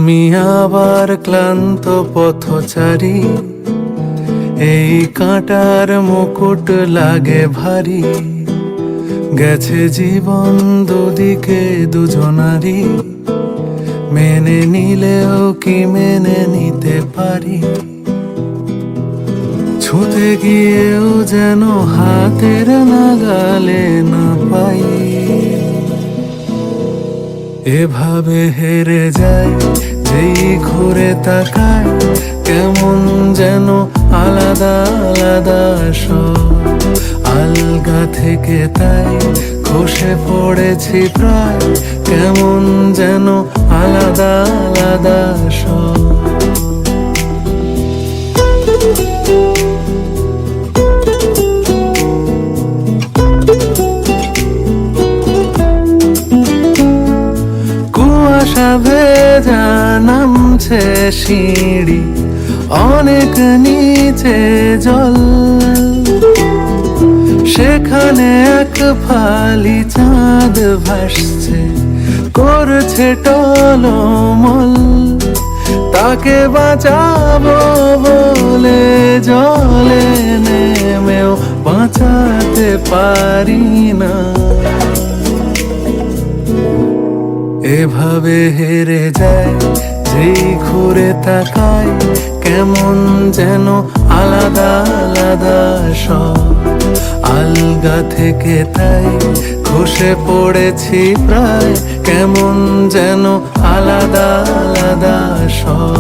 আমি আবার ক্লান্ত পথচারী, এই কাঁটার মুকুট লাগে ভারী। গেছে জীবন দুদিকে দুজনারই, মেনে নিলেও কি মেনে নিতে পারি? ছুঁতে গিয়েও যেন হাতের নাগালে না পাই। এভাবে হেরে যায় যেই ঘুরে তাকায়, কেমন যেন আলাদা আলাদা সব। আলগা থেকে তাই খসে পড়েছি প্রায়, কেমন যেন আলাদা আলাদা সব। কুয়াশা ভেজা নামছে সিঁড়ি, অনেক নিচে জল। সেখানে এক ফালি চাঁদ ভাসছে, করছে টলমল। তাকে বাঁচাবো বলে জলে নেমেও বাঁচাতে পারি না। এভাবে হেরে যায় যেই ঘুরে তাকায়, কেমন যেন আলাদা আলাদা সব। আলগা থেকে তাই খসে পড়েছি প্রায়, কেমন যেন আলাদা আলাদা সব।